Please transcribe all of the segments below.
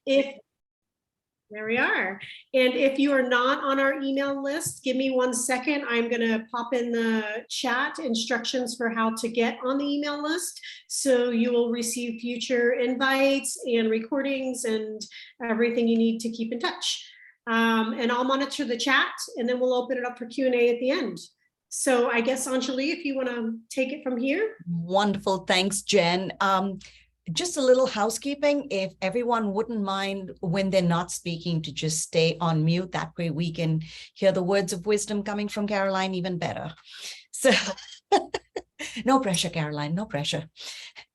If There we are. And if you are not on our email list, give me 1 second. I'm going to pop in the chat instructions for how to get on the email list. So you will receive future invites and recordings and everything you need to keep in touch. And I'll monitor the chat, and then we'll open it up for Q&A at the end. So I guess, Anjali, if you want to take it from here. Wonderful. Thanks, Jen. Just a little housekeeping, if everyone wouldn't mind when they're not speaking to just stay on mute, that way we can hear the words of wisdom coming from Caroline even better. So no pressure, Caroline, no pressure.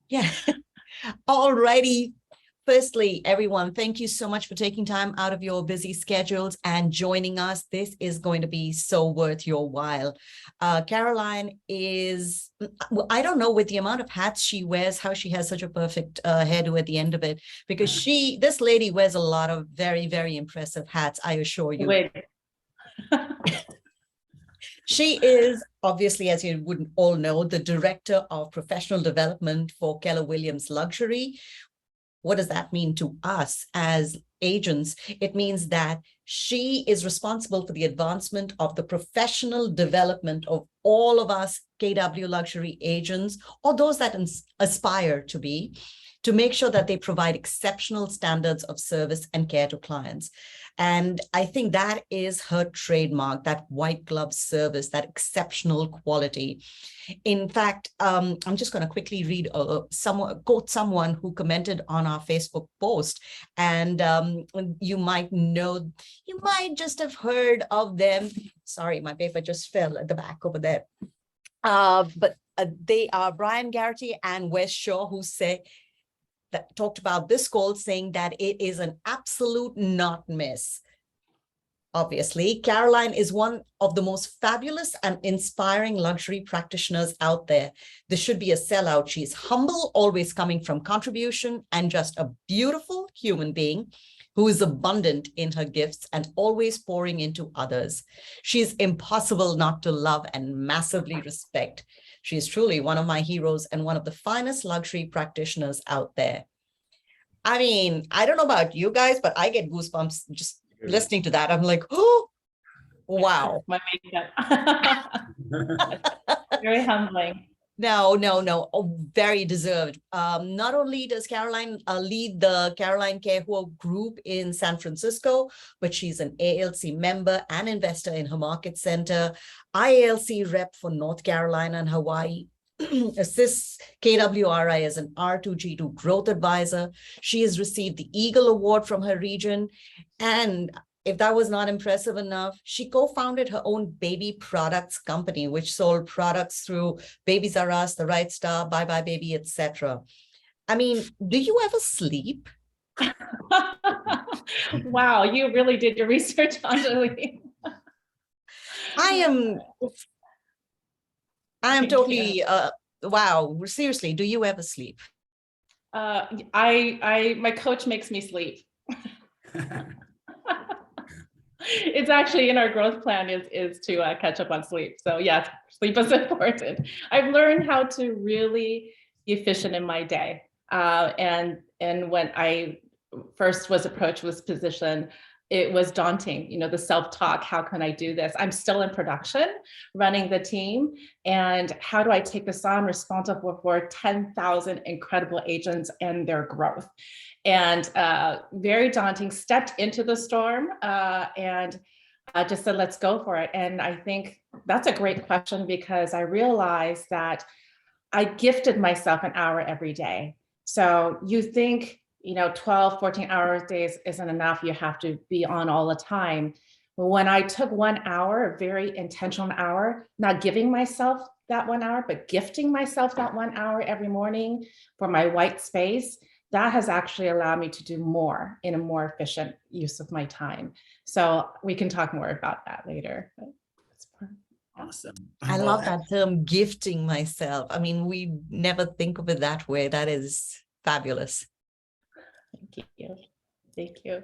Yeah. All righty. Firstly, everyone, thank you so much for taking time out of your busy schedules and joining us. This is going to be so worth your while. Caroline is, well, I don't know, with the amount of hats she wears, how she has such a perfect hairdo at the end of it, because this lady wears a lot of very, very impressive hats, I assure you. Wait. She is, obviously, as you would all know, the Director of Professional Development for Keller Williams Luxury. What does that mean to us as agents? It means that she is responsible for the advancement of the professional development of all of us KW luxury agents, or those that aspire to be, to make sure that they provide exceptional standards of service and care to clients. And I think that is her trademark, that white glove service, that exceptional quality. In fact, I'm just going to quickly read quote someone who commented on our Facebook post, and you might just have heard of them. Sorry, my paper just fell at the back over there. But they are Brian Garrity and Wes Shaw, who talked about this call, saying that it is an absolute not miss. Obviously, Caroline is one of the most fabulous and inspiring luxury practitioners out there. This should be a sellout. She's humble, always coming from contribution, and just a beautiful human being who is abundant in her gifts and always pouring into others. She's impossible not to love and massively respect. She is truly one of my heroes and one of the finest luxury practitioners out there. I mean, I don't know about you guys, but I get goosebumps just listening to that. I'm like, oh, wow. My makeup. Very humbling. No. Oh, very deserved. Not only does Caroline lead the Caroline Kehoe group in San Francisco, but she's an ALC member and investor in her market center, IALC rep for North Carolina and Hawaii, assists KWRI as an R2G2 growth advisor. She has received the Eagle Award from her region. And if that was not impressive enough, she co-founded her own baby products company, which sold products through Babies R Us, The Right Star, Bye Bye Baby, etc. I mean, do you ever sleep? Wow, you really did your research, Anjali. I am totally, wow, seriously, do you ever sleep? My coach makes me sleep. It's actually in our growth plan is to catch up on sleep. So yes, sleep is important. I've learned how to really be efficient in my day. And when I first was approached with this position, it was daunting, the self-talk, how can I do this? I'm still in production, running the team. And how do I take this on, responsible for 10,000 incredible agents and their growth? And very daunting, stepped into the storm and just said, let's go for it. And I think that's a great question, because I realized that I gifted myself an hour every day. So you think, 12, 14-hour days isn't enough. You have to be on all the time. But when I took 1 hour, a very intentional hour, not giving myself that 1 hour, but gifting myself that 1 hour every morning for my white space, that has actually allowed me to do more in a more efficient use of my time. So we can talk more about that later. Awesome. I love that term, gifting myself. I mean, we never think of it that way. That is fabulous. Thank you. Thank you.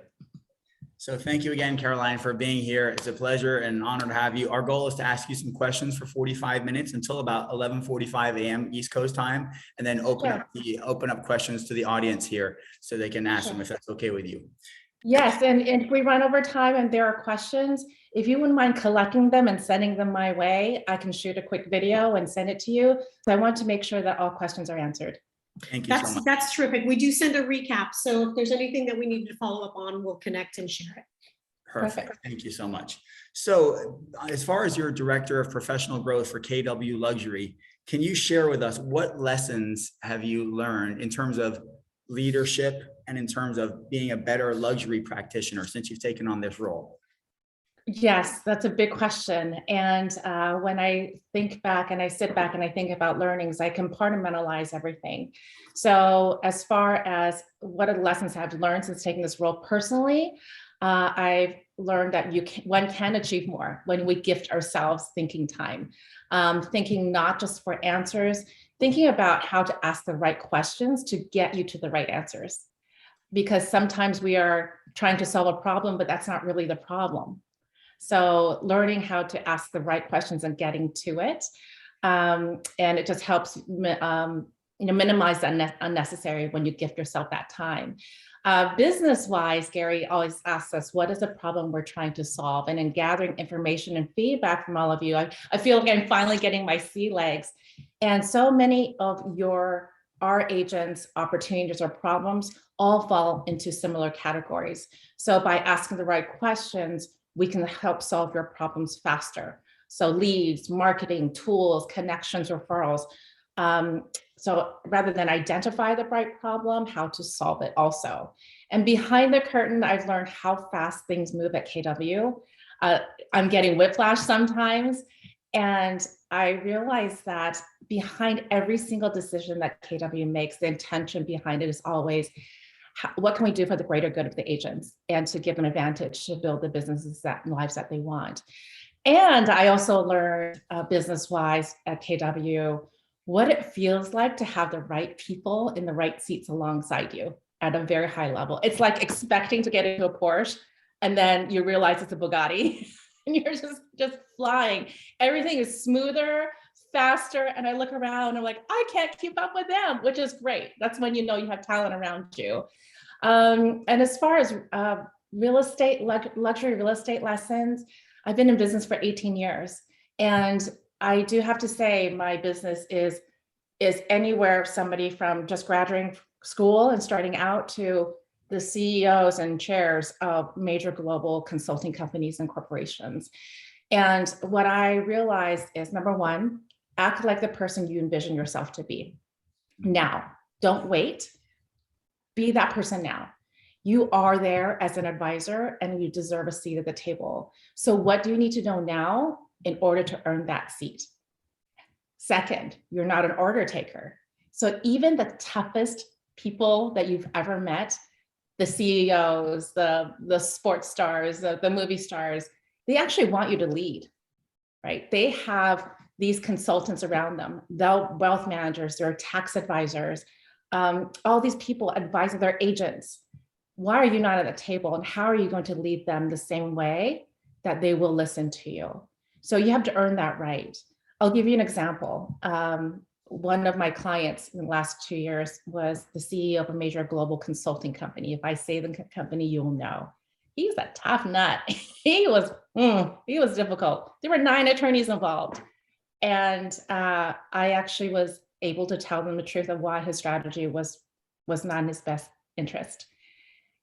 So thank you again, Caroline, for being here. It's a pleasure and an honor to have you. Our goal is to ask you some questions for 45 minutes until about 11:45 a.m. East Coast time, and then open up questions to the audience here so they can ask them if that's okay with you. Yes, and if we run over time and there are questions, if you wouldn't mind collecting them and sending them my way, I can shoot a quick video and send it to you. So I want to make sure that all questions are answered. Thank you so much. That's terrific. We do send a recap. So if there's anything that we need to follow up on, we'll connect and share it. Perfect. Thank you so much. So as far as your Director of Professional Growth for KW Luxury, can you share with us what lessons have you learned in terms of leadership and in terms of being a better luxury practitioner since you've taken on this role? Yes, that's a big question. And when I think back and I sit back and I think about learnings, I compartmentalize everything. So as far as what are the lessons I've learned since taking this role personally, I've learned that one can achieve more when we gift ourselves thinking time, thinking not just for answers, thinking about how to ask the right questions to get you to the right answers. Because sometimes we are trying to solve a problem, but that's not really the problem. So learning how to ask the right questions and getting to it. And it just helps minimize the unnecessary when you gift yourself that time. Business-wise, Gary always asks us, what is the problem we're trying to solve? And in gathering information and feedback from all of you, I feel like I'm finally getting my sea legs. And so many of our agents' opportunities or problems all fall into similar categories. So by asking the right questions, we can help solve your problems faster. So leads, marketing, tools, connections, referrals. So rather than identify the right problem, how to solve it also. And behind the curtain, I've learned how fast things move at KW. I'm getting whiplash sometimes. And I realize that behind every single decision that KW makes, the intention behind it is always, what can we do for the greater good of the agents and to give them advantage to build the businesses and lives that they want. And I also learned business-wise at KW, what it feels like to have the right people in the right seats alongside you at a very high level. It's like expecting to get into a Porsche and then you realize it's a Bugatti and you're just flying. Everything is smoother, faster. And I look around and I'm like, I can't keep up with them, which is great. That's when you know you have talent around you. And as far as real estate, luxury real estate lessons, I've been in business for 18 years. And I do have to say my business is anywhere somebody from just graduating school and starting out to the CEOs and chairs of major global consulting companies and corporations. And what I realized is, number one, act like the person you envision yourself to be. Now, don't wait. Be that person now. You are there as an advisor and you deserve a seat at the table. So what do you need to know now in order to earn that seat? Second, you're not an order taker. So even the toughest people that you've ever met, the CEOs, the sports stars, the movie stars, they actually want you to lead, right? They have these consultants around them, the wealth managers, their tax advisors, all these people advising their agents. Why are you not at the table and how are you going to lead them the same way that they will listen to you? So you have to earn that right. I'll give you an example. One of my clients in the last 2 years was the CEO of a major global consulting company. If I say the company, you'll know. He's a tough nut. He was difficult. There were 9 attorneys involved. And I actually was able to tell them the truth of why his strategy was not in his best interest.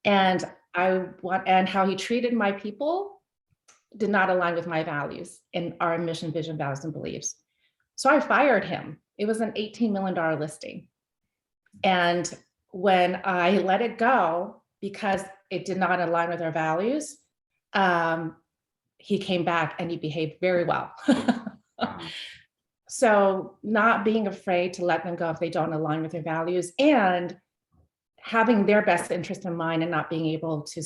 And how he treated my people did not align with my values and our mission, vision, values, and beliefs. So I fired him. It was an $18 million listing. And when I let it go, because it did not align with our values, he came back and he behaved very well. So not being afraid to let them go if they don't align with their values, and having their best interest in mind and not being able to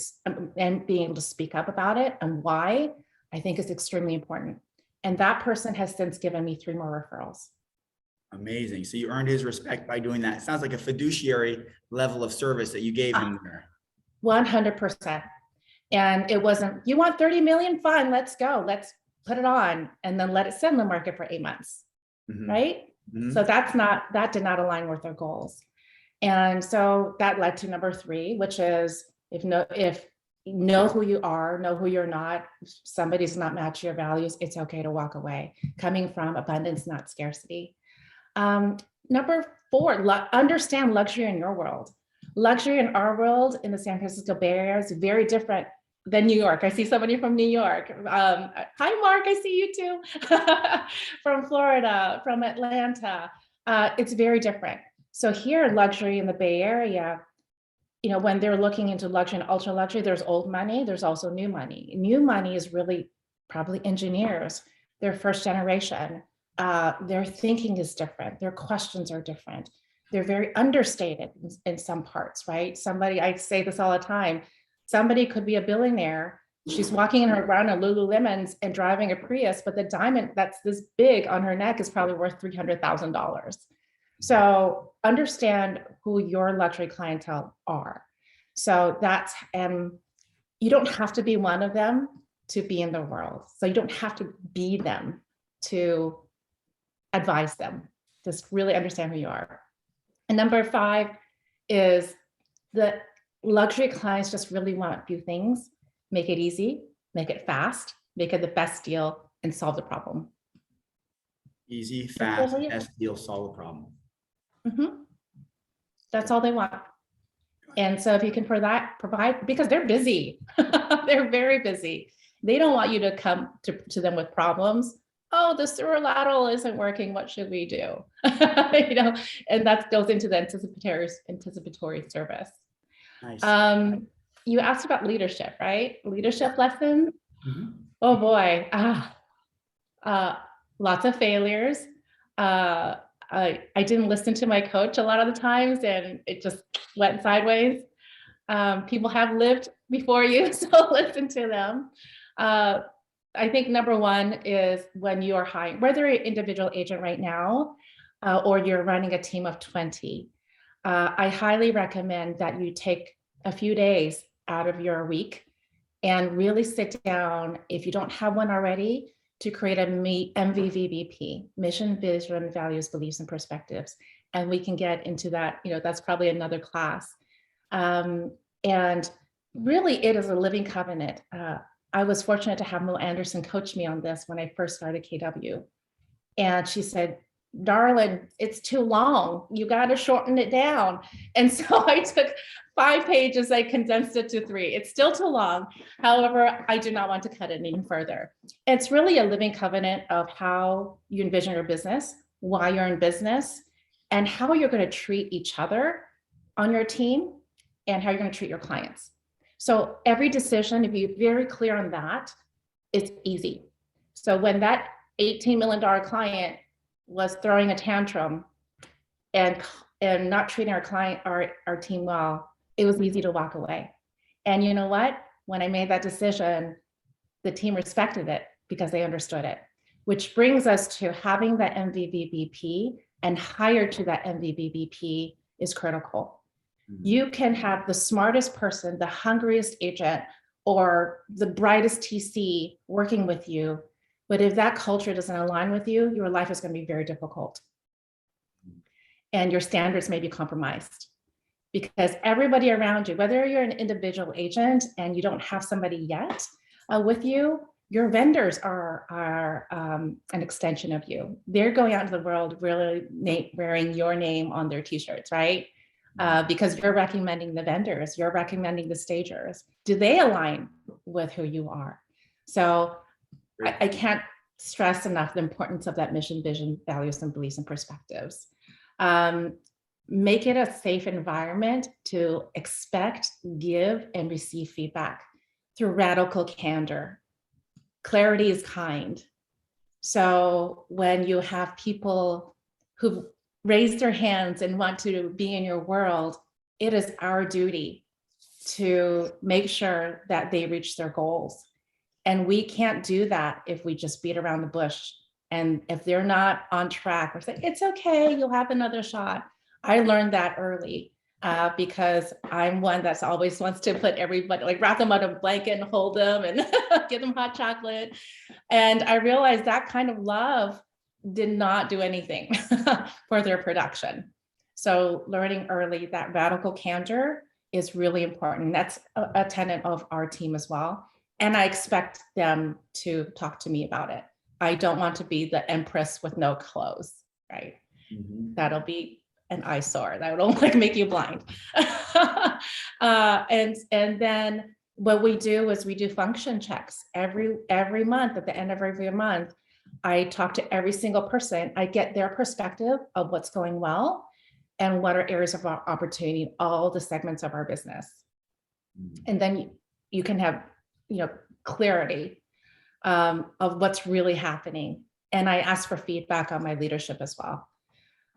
speak up about it and why, I think is extremely important. And that person has since given me 3 more referrals. Amazing. So you earned his respect by doing that. It sounds like a fiduciary level of service that you gave him there. 100%. And it wasn't, you want 30 million? Fine, let's go. Let's put it on and then let it sit in the market for 8 months. Mhm. Right? Mhm. So that did not align with their goals. And so that led to number 3, which is if you know who you are, know who you're not, if somebody's not matching your values, it's okay to walk away, coming from abundance, not scarcity. Number 4, understand luxury in your world. Luxury in our world in the San Francisco Bay Area is very different than New York. I see somebody from New York. Hi, Mark, I see you too. From Florida, from Atlanta. It's very different. So here, luxury in the Bay Area, when they're looking into luxury and ultra luxury, there's old money, there's also new money. New money is really probably engineers. They're first generation. Their thinking is different. Their questions are different. They're very understated in some parts, right? I say this all the time, somebody could be a billionaire. She's walking around in Lululemons and driving a Prius, but the diamond that's this big on her neck is probably worth $300,000. So understand who your luxury clientele are. So you don't have to be one of them to be in the world. So you don't have to be them to advise them. Just really understand who you are. And number 5 is the luxury clients just really want a few things. Make it easy, make it fast, make it the best deal, and solve the problem. Easy, fast, really it. best deal, solve the problem. Mhm. That's all they want. And so if you can provide, because they're busy, they're very busy. They don't want you to come to them with problems. Oh, the sewer lateral isn't working. What should we do? And that goes into the anticipatory service. Nice. You asked about leadership, right? Leadership lessons. Mhm. Oh boy. Lots of failures. I didn't listen to my coach a lot of the times and it just went sideways. People have lived before you, so listen to them. I think number 1 is when you are hiring, whether you're an individual agent right now or you're running a team of 20, I highly recommend that you take a few days out of your week and really sit down, if you don't have one already, to create a MVVBP, mission, vision, values, beliefs, and perspectives. And we can get into that, that's probably another class. And really it is a living covenant. I was fortunate to have Mo Anderson coach me on this when I first started KW. And she said, darling, it's too long. You got to shorten it down. And so I took 5 pages, I condensed it to 3. It's still too long. However, I do not want to cut it any further. It's really a living covenant of how you envision your business, why you're in business, and how you're going to treat each other on your team and how you're going to treat your clients. So every decision, if you're very clear on that, it's easy. So when that $18 million client was throwing a tantrum and not treating our team well, it was easy to walk away. And you know what? When I made that decision, the team respected it because they understood it, which brings us to having that MVVBP and hire to that MVVBP is critical. You can have the smartest person, the hungriest agent, or the brightest TC working with you. But if that culture doesn't align with you, your life is going to be very difficult. And your standards may be compromised because everybody around you, whether you're an individual agent and you don't have somebody yet with you, your vendors are an extension of you. They're going out into the world really wearing your name on their t-shirts, right? Because you're recommending the vendors, you're recommending the stagers. Do they align with who you are? So I can't stress enough the importance of that mission, vision, values, and beliefs and perspectives. Make it a safe environment to expect, give, and receive feedback through radical candor. Clarity is kind. So when you have people who raise their hands and want to be in your world, it is our duty to make sure that they reach their goals. And we can't do that if we just beat around the bush. And if they're not on track, we're saying, it's okay, you'll have another shot. I learned that early. because I'm one that's always wants to put everybody, like wrap them on a blanket and hold them and give them hot chocolate. And I realized that kind of love did not do anything for their production. So learning early that radical candor is really important. That's a tenet of our team as well. And I expect them to talk to me about it. I don't want to be the empress with no clothes, right? Mhm. That'll be an eyesore. That will like make you blind. And then what we do is we do function checks every month. At the end of every month, I talk to every single person. I get their perspective of what's going well and what are areas of opportunity in all the segments of our business. And then you can have, clarity of what's really happening. And I ask for feedback on my leadership as well.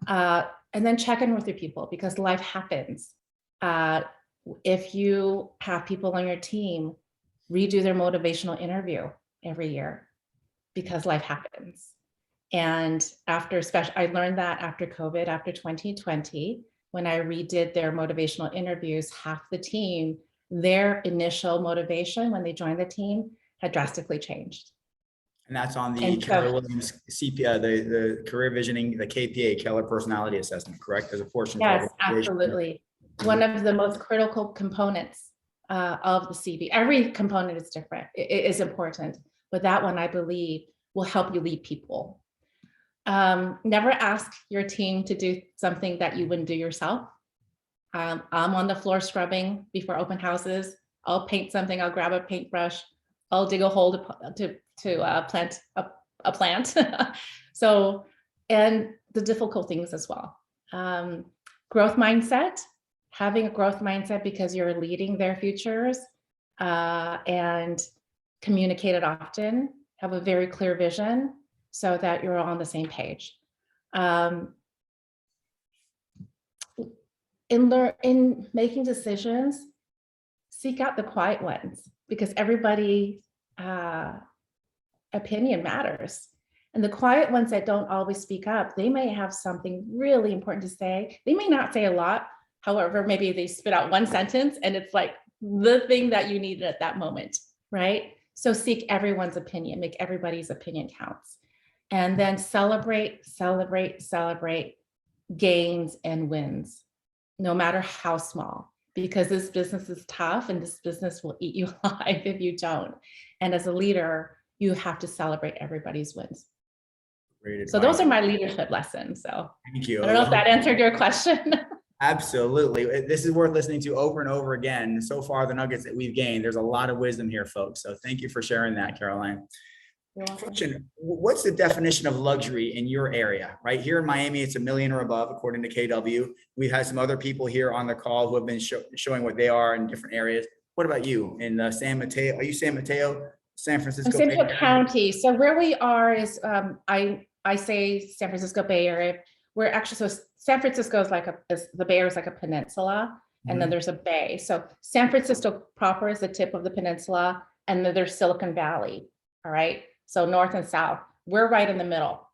And then check in with your people because life happens. If you have people on your team, redo their motivational interview every year because life happens. And I learned that after COVID, after 2020, when I redid their motivational interviews, half the team, their initial motivation when they joined the team had drastically changed. And that's on the And so- Keller Williams CPA, the career visioning, the KPA, Keller Personality Assessment, correct? There's a portion. called Yes, motivation. absolutely. One of the most critical components of the CV. Every component is different. It is important, but that one I believe will help you lead people. Never ask your team to do something that you wouldn't do yourself. I'm on the floor scrubbing before open houses. I'll paint something. I'll grab a paintbrush. I'll dig a hole to plant a plant. So, and the difficult things as well. Growth mindset, having a growth mindset because you're leading their futures, and communicate it often, have a very clear vision so that you're all on the same page. In making decisions, seek out the quiet ones because everybody's opinion matters. And the quiet ones that don't always speak up, they may have something really important to say. They may not say a lot. However, maybe they spit out one sentence and it's like the thing that you needed at that moment, right? So seek everyone's opinion, make everybody's opinion counts. And then celebrate gains and wins, no matter how small, because this business is tough and this business will eat you alive if you don't. And as a leader, you have to celebrate everybody's wins. Great So those advice. are my leadership lessons. So Thank you. I don't know if that answered your question. Absolutely. This is worth listening to over and over again. So far, the nuggets that we've gained, there's a lot of wisdom here, folks. So thank you for sharing that, Caroline. You're welcome. Question, what's the definition of luxury in your area? Right here in Miami, it's $1 million or above, according to KW. We've had some other people here on the call who have been showing what they are in different areas. What about you in San Mateo? Are you San Mateo, San Francisco? San Francisco County. So where we are is, I say San Francisco Bay Area. We're actually, so San Francisco is like the Bay Area is like a peninsula, and then there's a bay. So San Francisco proper is the tip of the peninsula, and then there's Silicon Valley. All right. So north and south, we're right in the middle.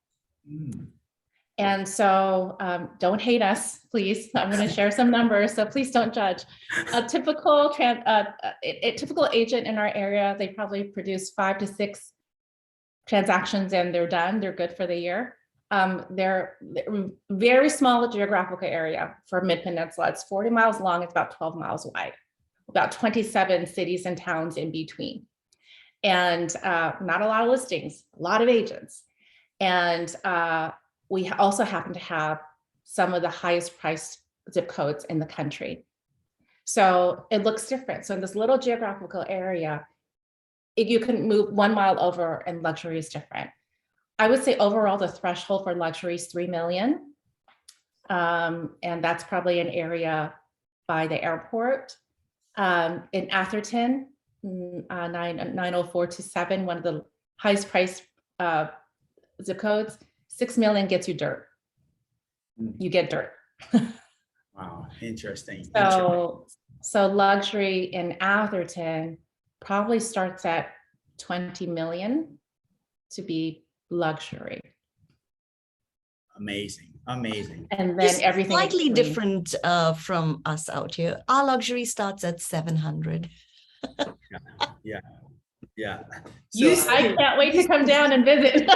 And so don't hate us, please. I'm going to share some numbers, so please don't judge. A typical agent in our area, they probably produce 5 to 6 transactions and they're done. They're good for the year. They're very small geographical area for Mid-Peninsula. It's 40 miles long. It's about 12 miles wide, about 27 cities and towns in between. And not a lot of listings, a lot of agents. And we also happen to have some of the highest priced zip codes in the country. So it looks different. So in this little geographical area, if you can move 1 mile over and luxury is different. I would say overall, the threshold for luxury is 3 million. And that's probably an area by the airport. In Atherton, 90427, one of the highest priced zip codes, 6 million gets you dirt. You get dirt. Wow, interesting. So luxury in Atherton probably starts at 20 million to be luxury. Amazing. Amazing. And then Just everything in slightly between. different from us out here. Our luxury starts at 700. Yeah. Yeah. You So, I can't wait to come down and visit.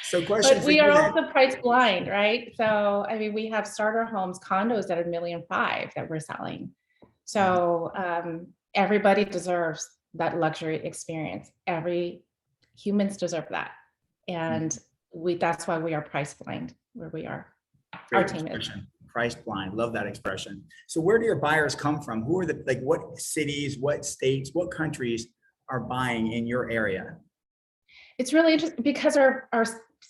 so question But for we you are then. also price blind, right? So, I mean, we have starter homes, condos at $1.5 million that we're selling. So everybody deserves that luxury experience. Humans deserve that. And that's why we are price blind where we are. Our Great team is. expression. Price blind. Love that expression. So where do your buyers come from? Who are like what cities, what states, what countries are buying in your area? It's really interesting because our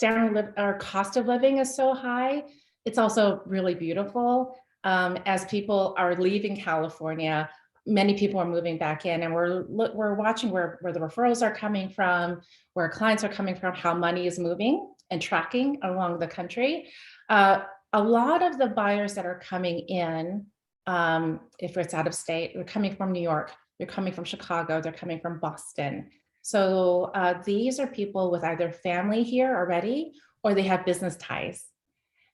our cost of living is so high. It's also really beautiful. As people are leaving California, many people are moving back in, and we're watching where the referrals are coming from, where clients are coming from, how money is moving and tracking along the country. A lot of the buyers that are coming in, if it's out of state, they're coming from New York, they're coming from Chicago, they're coming from Boston. So these are people with either family here already, or they have business ties.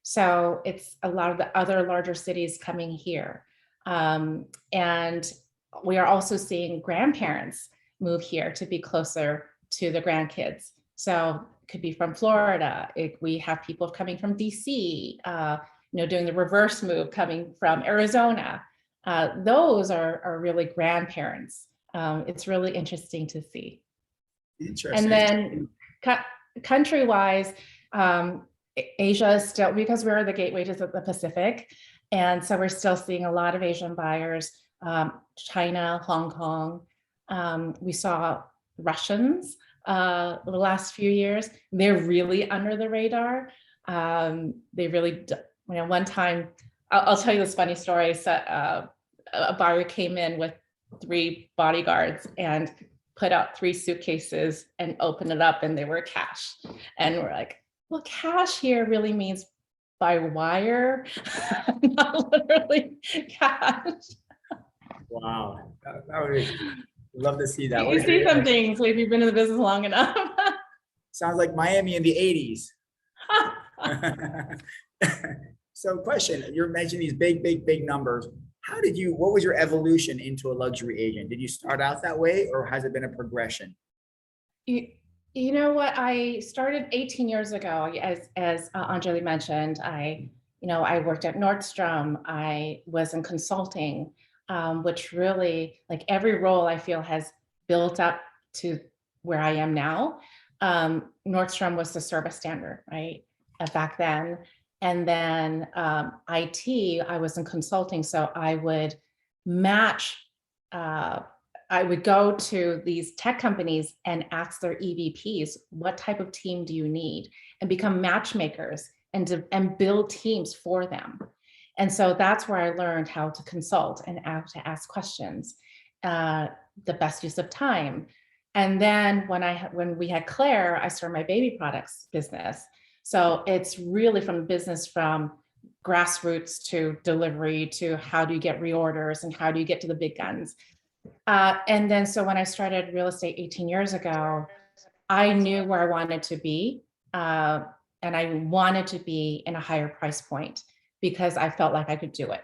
So it's a lot of the other larger cities coming here. And we are also seeing grandparents move here to be closer to the grandkids. So it could be from Florida. We have people coming from DC, doing the reverse move, coming from Arizona. Those are really grandparents. It's really interesting to see. Interesting. And then country-wise, Asia is still, because we're the gateways of the Pacific. And so we're still seeing a lot of Asian buyers, China, Hong Kong. We saw Russians the last few years. They're really under the radar. They really, one time, I'll tell you this funny story. So, a buyer came in with 3 bodyguards and put out 3 suitcases and opened it up, and they were cash. And we're like, well, cash here really means by wire, not literally cash. Wow. That would be, love to see that. You see some things if you've been in the business long enough. Sounds like Miami in the 80s. So question, you're mentioning these big numbers. What was your evolution into a luxury agent? Did you start out that way, or has it been a progression? You know what? I started 18 years ago, as Anjali mentioned. I worked at Nordstrom. I was in consulting, which really, like every role I feel has built up to where I am now. Nordstrom was the service standard, right? Back then. And then IT, I was in consulting. So I would match, I would go to these tech companies and ask their EVPs, what type of team do you need? And become matchmakers and build teams for them. And so that's where I learned how to consult and how to ask questions, the best use of time. And then when we had Claire, I started my baby products business. So it's really from grassroots to delivery to how do you get reorders and how do you get to the big guns. And then so when I started real estate 18 years ago, I knew where I wanted to be. And I wanted to be in a higher price point because I felt like I could do it.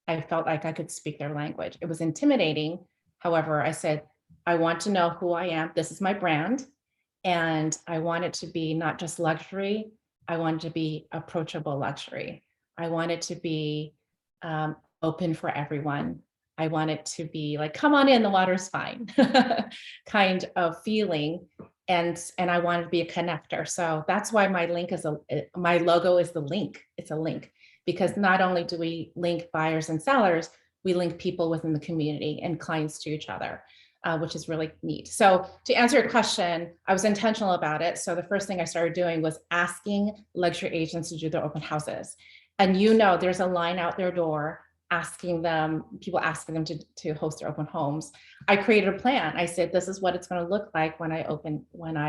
I felt like I could speak their language. It was intimidating. However, I said, I want to know who I am. This is my brand. And I want it to be not just luxury. I want it to be approachable luxury. I want it to be open for everyone. I want it to be like, come on in, the water's fine kind of feeling. And I want it to be a connector. So that's why my logo is the link. It's a link, because not only do we link buyers and sellers, we link people within the community and clients to each other. Which is really neat. So to answer your question, I was intentional about it. So the first thing I started doing was asking luxury agents to do their open houses. And there's a line out their door people asking them to host their open homes. I created a plan. I said, this is what it's going to look like when I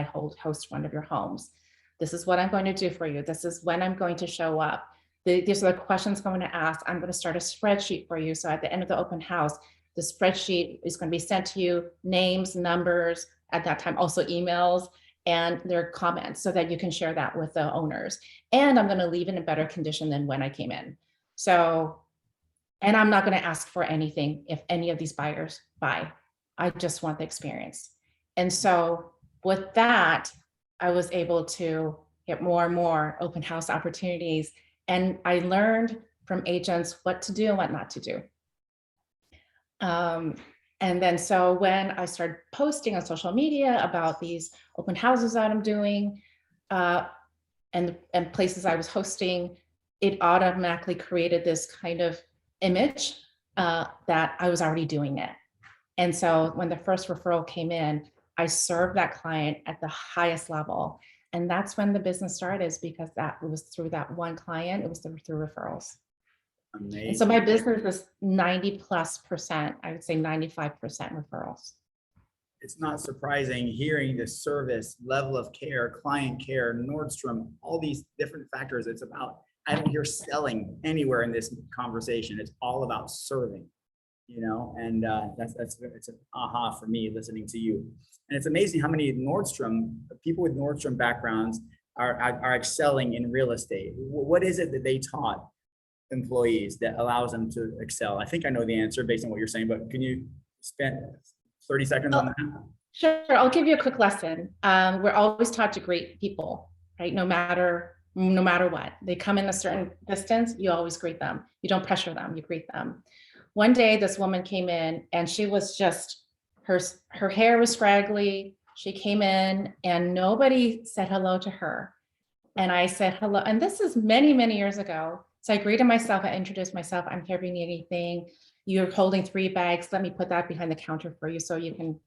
host one of your homes. This is what I'm going to do for you. This is when I'm going to show up. These are the questions I'm going to ask. I'm going to start a spreadsheet for you. So at the end of the open house, the spreadsheet is going to be sent to you, names, numbers, at that time, also emails. and their comments so that you can share that with the owners. And I'm going to leave in a better condition than when I came in. So, and I'm not going to ask for anything if any of these buyers buy. I just want the experience. And so with that, I was able to get more and more open house opportunities. And I learned from agents what to do and what not to do. And then so when I started posting on social media about these open houses that I'm doing, and places I was hosting, it automatically created this kind of image that I was already doing it. And so when the first referral came in, I served that client at the highest level. And that's when the business started, is because that was through that one client, it was through referrals. Amazing. And so my business is 90+%, I would say 95% referrals. It's not surprising hearing the service, level of care, client care, Nordstrom, all these different factors. It's about, I don't hear selling anywhere in this conversation. It's all about serving, you know, and it's an aha for me listening to you. And it's amazing how many people with Nordstrom backgrounds are excelling in real estate. What is it that they taught employees that allows them to excel? I think I know the answer based on what you're saying, but can you spend 30 seconds on that? Sure, I'll give you a quick lesson. We're always taught to greet people, right? No matter what. They come in a certain distance, you always greet them. You don't pressure them, you greet them. One day, this woman came in and she was just, her hair was scraggly. She came in and nobody said hello to her. And I said hello. And this is many, many years ago. So I greeted myself, I introduced myself. I'm here if you need anything. You're holding 3 bags. Let me put that behind the counter for you so you can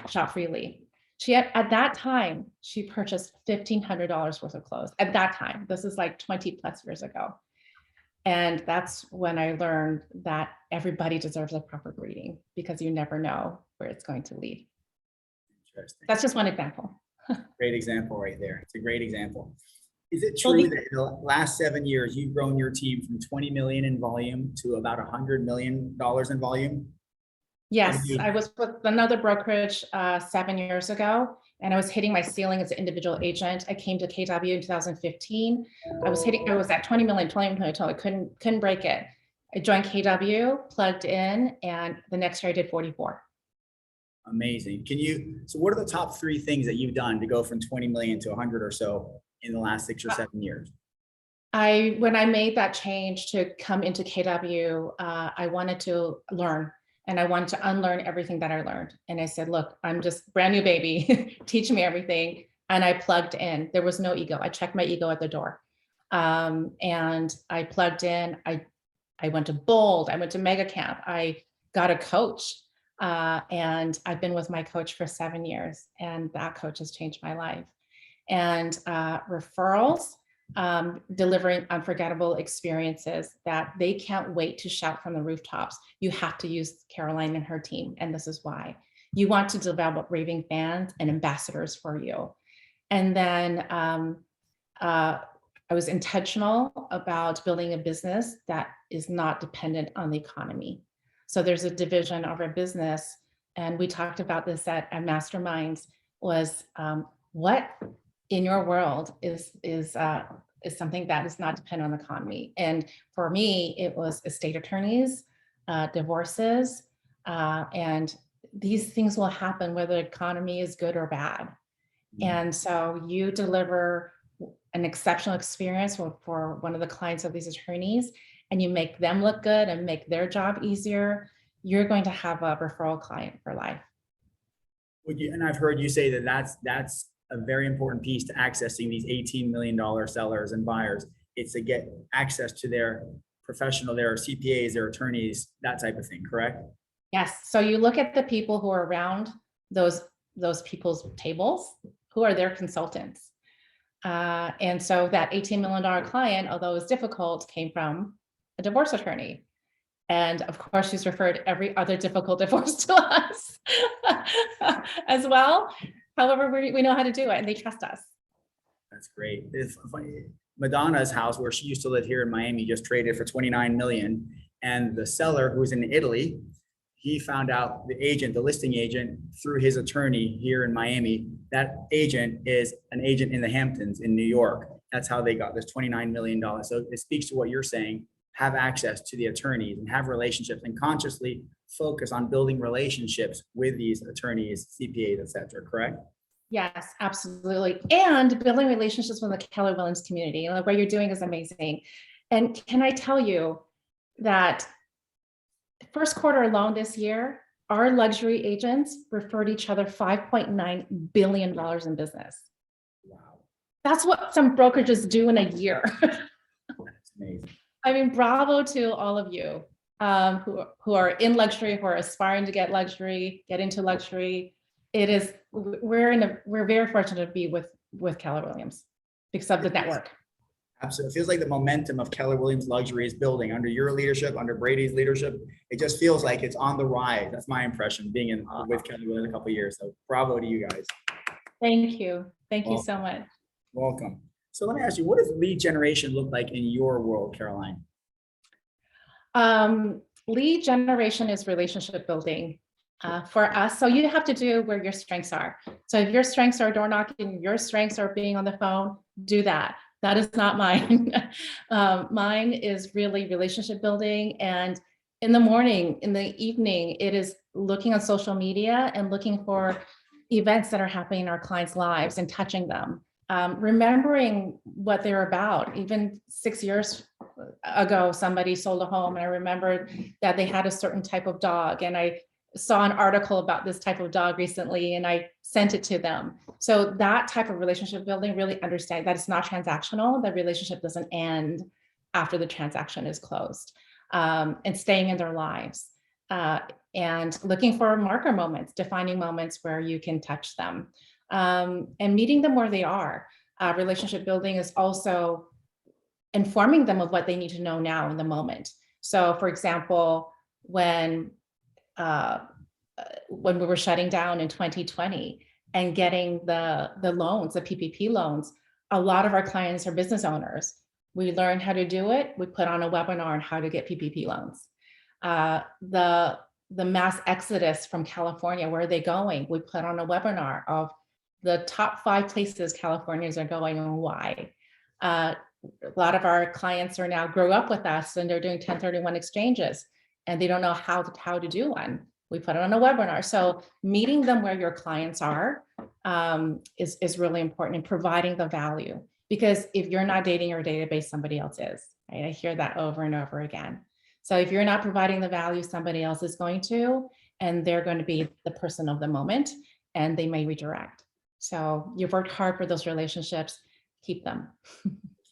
shop freely. At that time, she purchased $1,500 worth of clothes. At that time, this is like 20+ years ago. And that's when I learned that everybody deserves a proper greeting, because you never know where it's going to lead. Interesting. That's just one example. Great example right there. It's a great example. Is it true that in the last 7 years, you've grown your team from 20 million in volume to about $100 million in volume? Yes, I was with another brokerage 7 years ago, and I was hitting my ceiling as an individual agent. I came to KW in 2015. I was at 20 million, I couldn't break it. I joined KW, plugged in, and the next year I did 44. Amazing. So what are the top 3 things that you've done to go from 20 million to 100 or so in the last 6 or 7 years? When I made that change to come into KW, I wanted to learn, and I wanted to unlearn everything that I learned. And I said, look, I'm just brand new baby, teach me everything. And I plugged in. There was no ego. I checked my ego at the door. And I plugged in. I went to Bold. I went to Mega Camp. I got a coach. And I've been with my coach for 7 years, and that coach has changed my life. And referrals, delivering unforgettable experiences that they can't wait to shout from the rooftops. You have to use Caroline and her team, and this is why. You want to develop raving fans and ambassadors for you. And then I was intentional about building a business that is not dependent on the economy. So there's a division of our business, and we talked about this at Masterminds, was what in your world is something that is not dependent on the economy. And for me, it was estate attorneys, divorces, and these things will happen whether the economy is good or bad. And so you deliver an exceptional experience for one of the clients of these attorneys, and you make them look good and make their job easier, you're going to have a referral client for life. And I've heard you say that that's a very important piece to accessing these $18 million sellers and buyers. It's to get access to their professional, their CPAs, their attorneys, that type of thing, correct? Yes. So you look at the people who are around those people's tables, who are their consultants. And so that $18 million client, although it was difficult, came from a divorce attorney. And of course, she's referred every other difficult divorce to us as well. However, we know how to do it, and they trust us. That's great. It's funny. Madonna's house, where she used to live here in Miami, just traded for 29 million. And the seller, who's in Italy, he found out the listing agent through his attorney here in Miami. That agent is an agent in the Hamptons in New York. That's how they got this $29 million. So it speaks to what you're saying. Have access to the attorneys and have relationships and consciously focus on building relationships with these attorneys, CPAs, et cetera, correct? Yes, absolutely. And building relationships with the Keller Williams community. Like what you're doing is amazing. And can I tell you that first quarter alone this year, our luxury agents referred each other $5.9 billion in business. Wow, That's what some brokerages do in a year. that's amazing. I mean, bravo to all of you who are in luxury, who are aspiring to get into luxury. We're very fortunate to be with Keller Williams because of the network. Absolutely. It feels like the momentum of Keller Williams Luxury is building under your leadership, under Brady's leadership. It just feels like it's on the rise. That's my impression being with Keller Williams a couple of years. So bravo to you guys. Thank you. Thank you so much. Welcome. So let me ask you, what does lead generation look like in your world, Caroline? Lead generation is relationship building for us. So you have to do where your strengths are. So if your strengths are door knocking, your strengths are being on the phone, do that. That is not mine. Mine is really relationship building. And in the morning, in the evening, it is looking on social media and looking for events that are happening in our clients' lives and touching them. Remembering what they're about. Even 6 years ago, somebody sold a home and I remembered that they had a certain type of dog. And I saw an article about this type of dog recently and I sent it to them. So that type of relationship building, really understand that it's not transactional. The relationship doesn't end after the transaction is closed, and staying in their lives, and looking for marker moments, defining moments where you can touch them, and meeting them where they are. Relationship building is also informing them of what they need to know now in the moment. So for example, when we were shutting down in 2020 and getting the loans, the PPP loans, a lot of our clients are business owners. We learned how to do it. We put on a webinar on how to get PPP loans. The mass exodus from California, where are they going? We put on a webinar of the top 5 places Californians are going and why. A lot of our clients are now grow up with us and they're doing 1031 exchanges and they don't know how to do one. We put it on a webinar. So meeting them where your clients are is really important in providing the value, because if you're not dating your database, somebody else is, right? I hear that over and over again. So if you're not providing the value, somebody else is going to, and they're going to be the person of the moment and they may redirect. So you've worked hard for those relationships, keep them.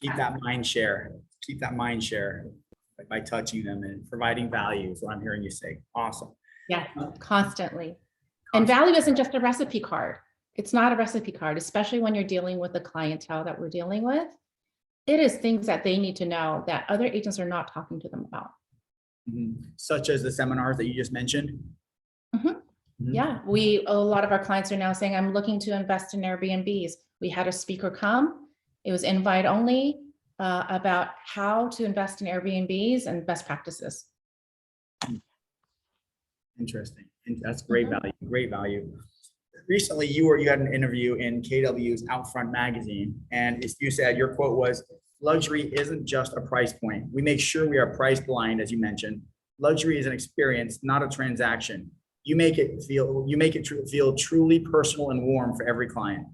Keep that mind share. Keep that mind share by touching them and providing value is what I'm hearing you say. Awesome. Yeah, constantly. And value isn't just a recipe card. It's not a recipe card, especially when you're dealing with the clientele that we're dealing with. It is things that they need to know that other agents are not talking to them about. Mm-hmm. Such as the seminars that you just mentioned. Mm-hmm. Mm-hmm. Yeah, a lot of our clients are now saying, I'm looking to invest in Airbnbs. We had a speaker come, it was invite only, about how to invest in Airbnbs and best practices. Interesting. That's great value. Great value. Recently, you had an interview in KW's Outfront magazine, and you said your quote was, "Luxury isn't just a price point. We make sure we are price blind, as you mentioned. Luxury is an experience, not a transaction. You make it feel truly personal and warm for every client."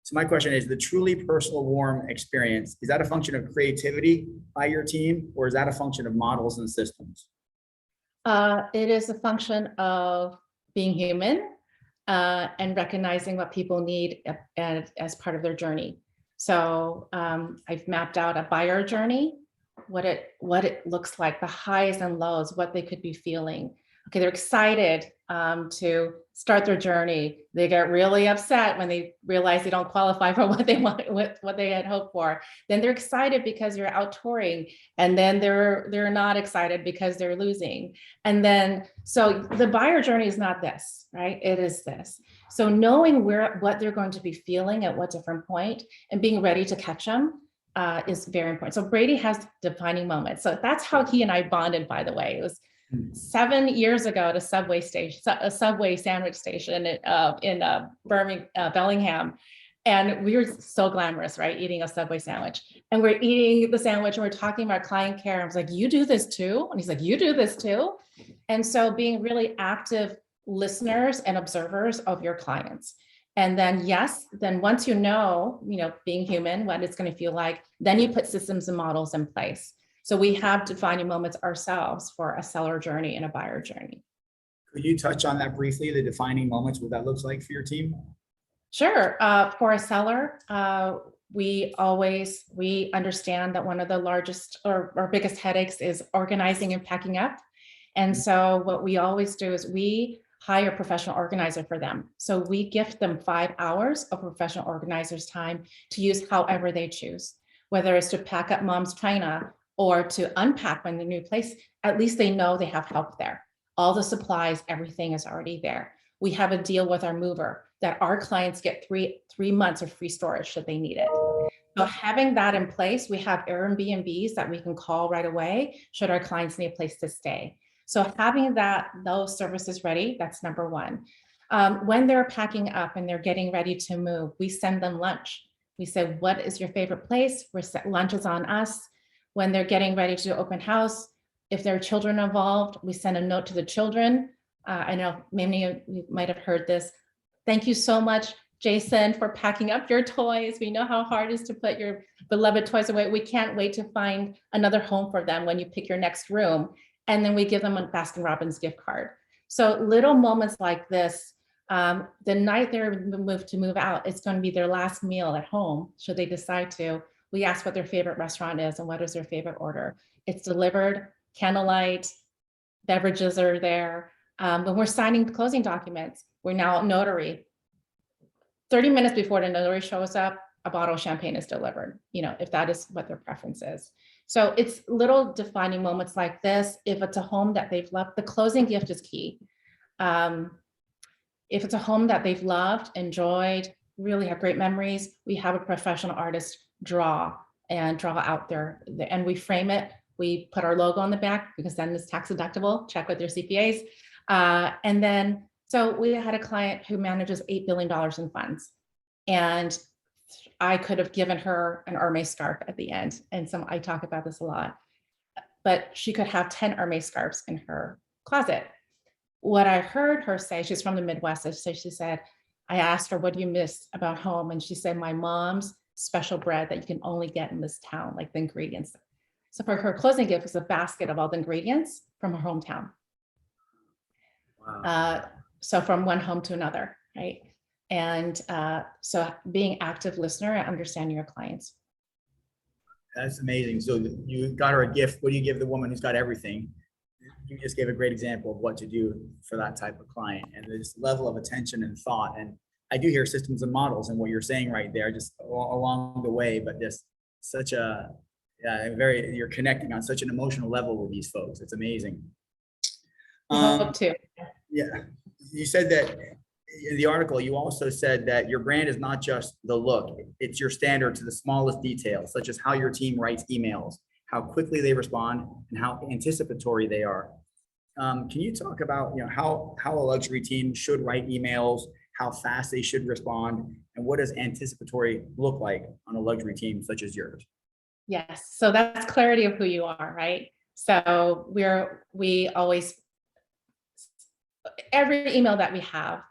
So my question is, the truly personal, warm experience, is that a function of creativity by your team, or is that a function of models and systems? It is a function of being human and recognizing what people need as part of their journey. So I've mapped out a buyer journey, what it looks like, the highs and lows, what they could be feeling. Okay, they're excited to start their journey. They get really upset when they realize they don't qualify for what they want, what they had hoped for. Then they're excited because you're out touring, and then they're not excited because they're losing. And then, so the buyer journey is not this, right? It is this. So knowing what they're going to be feeling at what different point and being ready to catch them is very important. So Brady has defining moments. So that's how he and I bonded, by the way. It was 7 years ago at a subway station, a Subway sandwich station in Bellingham. And we were so glamorous, right? Eating a Subway sandwich. And we're eating the sandwich and we're talking about client care. I was like, you do this too? And he's like, you do this too? And so being really active listeners and observers of your clients. And then, yes, then once you know, being human, what it's going to feel like, then you put systems and models in place. So we have defining moments ourselves for a seller journey and a buyer journey. Could you touch on that briefly, the defining moments, what that looks like for your team? Sure. For a seller, we understand that one of the largest or biggest headaches is organizing and packing up. And so what we always do is we hire a professional organizer for them. So we gift them 5 hours of professional organizer's time to use however they choose, whether it's to pack up mom's china or to unpack when the new place. At least they know they have help there. All the supplies, everything is already there. We have a deal with our mover that our clients get three months of free storage should they need it. So having that in place, we have Airbnbs that we can call right away should our clients need a place to stay. So having those services ready, that's number one. When they're packing up and they're getting ready to move, we send them lunch. We say, what is your favorite place? Lunch is on us. When they're getting ready to do open house, if there are children involved, we send a note to the children. I know many of you might have heard this. Thank you so much, Jason, for packing up your toys. We know how hard it is to put your beloved toys away. We can't wait to find another home for them when you pick your next room. And then we give them a Baskin-Robbins gift card. So little moments like this, the night they're moved to move out, it's going to be their last meal at home. Should they decide to, we ask what their favorite restaurant is and what is their favorite order. It's delivered, candlelight, beverages are there. When we're signing closing documents, we're now notary. 30 minutes before the notary shows up, a bottle of champagne is delivered, if that is what their preference is. So it's little defining moments like this. If it's a home that they've loved, the closing gift is key. If it's a home that they've loved, enjoyed, really have great memories, we have a professional artist draw out there, and we frame it. We put our logo on the back because then it's tax deductible, check with your CPAs. And then, so we had a client who manages $8 billion in funds. And I could have given her an Hermes scarf at the end. And I talk about this a lot, but she could have 10 Hermes scarves in her closet. What I heard her say, she's from the Midwest, so she said, I asked her, what do you miss about home? And she said, my mom's special bread that you can only get in this town, like the ingredients. So for her closing gift was a basket of all the ingredients from her hometown. Wow. So from one home to another, right? And so being active listener and understanding your clients. That's amazing. So you got her a gift. What do you give the woman who's got everything? You just gave a great example of what to do for that type of client, and this level of attention and thought. And I do hear systems and models and what you're saying right there, just along the way, but just such a, you're connecting on such an emotional level with these folks. It's amazing. Hope to. Yeah, you said that in the article, you also said that your brand is not just the look, it's your standard to the smallest details, such as how your team writes emails, how quickly they respond, and how anticipatory they are. Can you talk about how a luxury team should write emails, how fast they should respond, and what does anticipatory look like on a luxury team such as yours? Yes, so that's clarity of who you are, right? So we always, every email that we have,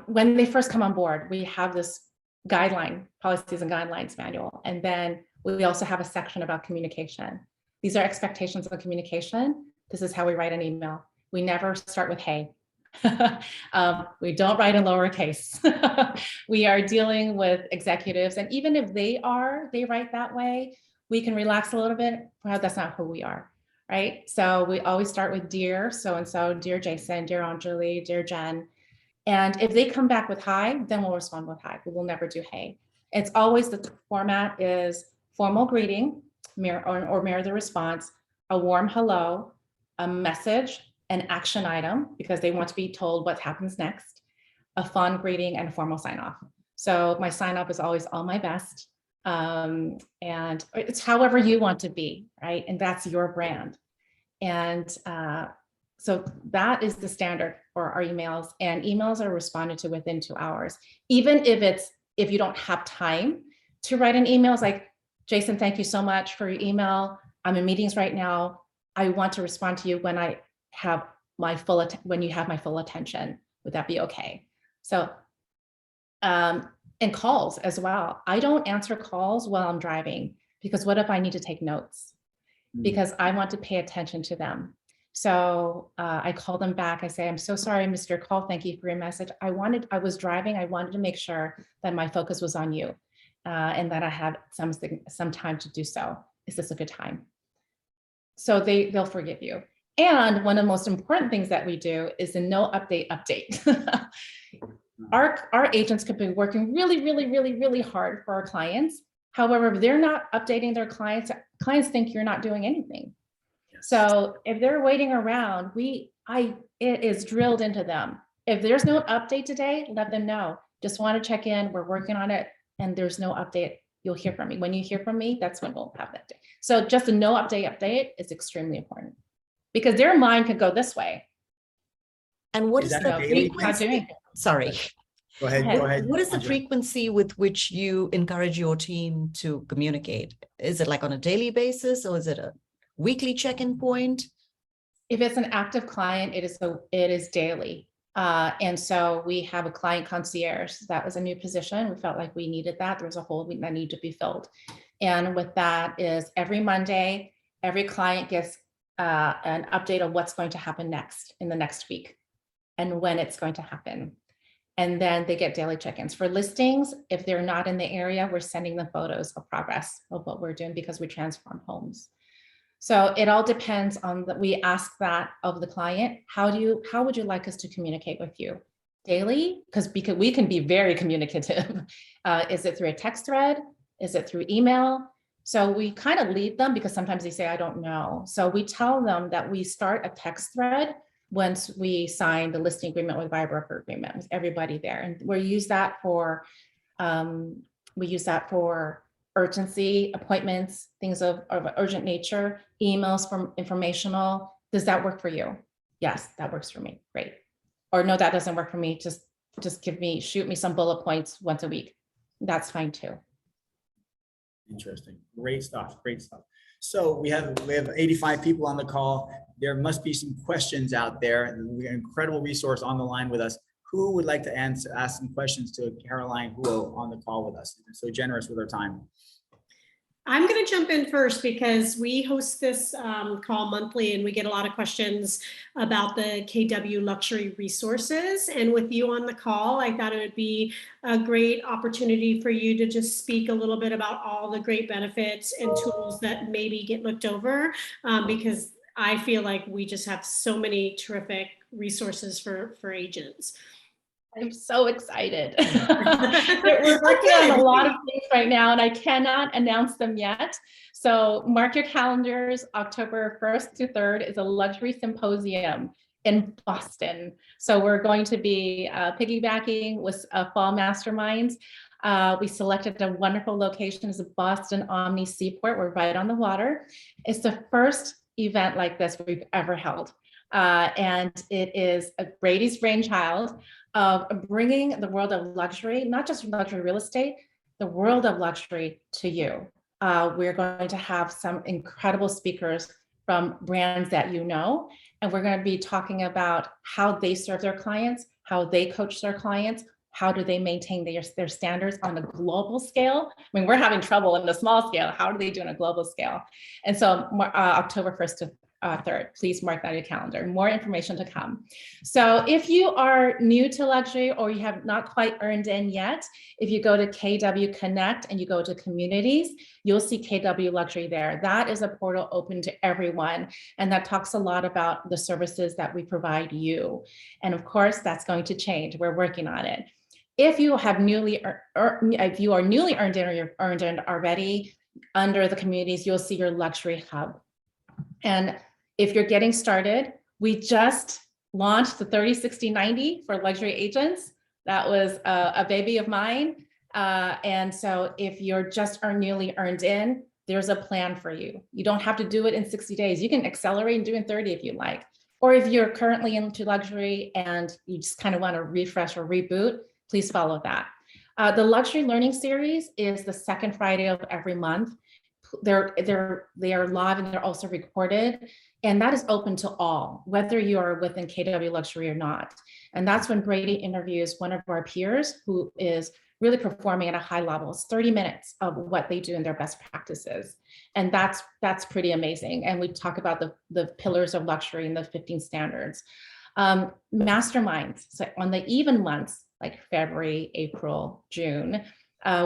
when they first come on board, we have this policies and guidelines manual. And then we also have a section about communication. These are expectations of communication. This is how we write an email. We never start with hey. We don't write in lowercase. We are dealing with executives. And even if they write that way, we can relax a little bit. Well, that's not who we are, right? So we always start with dear so-and-so, dear Jason, dear Anjali, dear Jen. And if they come back with hi, then we'll respond with hi. We will never do hey. It's always the format is formal greeting, mirror the response, a warm hello, a message, an action item, because they want to be told what happens next, a fun greeting, and a formal sign off. So my sign off is always all my best. And it's however you want to be, right? And that's your brand. And So that is the standard for our emails, and emails are responded to within 2 hours. Even if you don't have time to write an email, it's like, Jason, thank you so much for your email. I'm in meetings right now. I want to respond to you when I have when you have my full attention. Would that be okay? So, and calls as well. I don't answer calls while I'm driving, because what if I need to take notes? Because I want to pay attention to them. So I call them back. I say, I'm so sorry I missed your call. Thank you for your message. I was driving. I wanted to make sure that my focus was on you and that I had some time to do so. Is this a good time? So they'll forgive you. And one of the most important things that we do is the no update update. Our agents could be working really hard for our clients. However, if they're not updating their clients think you're not doing anything. So if they're waiting around, it is drilled into them. If there's no update today, let them know. Just want to check in. We're working on it, and there's no update. You'll hear from me. When you hear from me, that's when we'll have that day. So just a no update is extremely important, because their mind could go this way. And what Is is that the a daily frequency? Sorry. Go ahead. What is the Andrea. frequency with which you encourage your team to communicate? Is it like on a daily basis, or is it a weekly check-in point? If it's an active client, it is daily. And so we have a client concierge. That was a new position. We felt like we needed that. There was a hole that needed to be filled. And with that is every Monday, every client gets an update of what's going to happen next in the next week and when it's going to happen. And then they get daily check-ins. For listings, if they're not in the area, we're sending them photos of progress of what we're doing, because we transform homes. So it all depends on we ask that of the client. How would you like us to communicate with you? Daily? Because we can be very communicative. Is it through a text thread? Is it through email? So we kind of lead them, because sometimes they say, I don't know. So we tell them that we start a text thread once we sign the listing agreement with buyer broker agreement with everybody there. And we use that for urgency, appointments, things of urgent nature, emails from informational. Does that work for you? Yes, that works for me. Great. Or no, that doesn't work for me. Just shoot me some bullet points once a week. That's fine too. Interesting. Great stuff. So we have 85 people on the call. There must be some questions out there. We have an incredible resource on the line with us. Who would like to ask some questions to Caroline Huo on the call with us? So generous with her time. I'm going to jump in first, because we host this call monthly, and we get a lot of questions about the KW luxury resources. And with you on the call, I thought it would be a great opportunity for you to just speak a little bit about all the great benefits and tools that maybe get looked over, because I feel like we just have so many terrific resources for agents. I'm so excited. We're working on a lot of things right now, and I cannot announce them yet. So mark your calendars. October 1st to 3rd is a luxury symposium in Boston. So we're going to be piggybacking with Fall Masterminds. We selected a wonderful location as a Boston Omni Seaport. We're right on the water. It's the first event like this we've ever held. And it is a Brady's brainchild of bringing the world of luxury, not just luxury real estate, the world of luxury to you. We're going to have some incredible speakers from brands that you know, and we're going to be talking about how they serve their clients, how they coach their clients, how do they maintain their standards on a global scale. I mean, we're having trouble in the small scale. How do they do on a global scale? And so October 1st to 3rd, please mark that on your calendar. More information to come. So if you are new to luxury, or you have not quite earned in yet, if you go to KW Connect and you go to communities, you'll see KW Luxury there. That is a portal open to everyone. And that talks a lot about the services that we provide you. And of course, that's going to change. We're working on it. If you have if you are newly earned in, or you're earned in already, under the communities, you'll see your luxury hub. And if you're getting started, we just launched the 30-60-90 for luxury agents. That was a baby of mine. And so if you're just newly earned in, there's a plan for you. You don't have to do it in 60 days. You can accelerate and do it in 30 if you like. Or if you're currently into luxury and you just kind of want to refresh or reboot, please follow that. The Luxury Learning Series is the second Friday of every month. They are live and they're also recorded. And that is open to all, whether you are within KW Luxury or not. And that's when Brady interviews one of our peers who is really performing at a high level. It's 30 minutes of what they do in their best practices. And that's pretty amazing. And we talk about the pillars of luxury and the 15 standards. Masterminds. So on the even months, like February, April, June,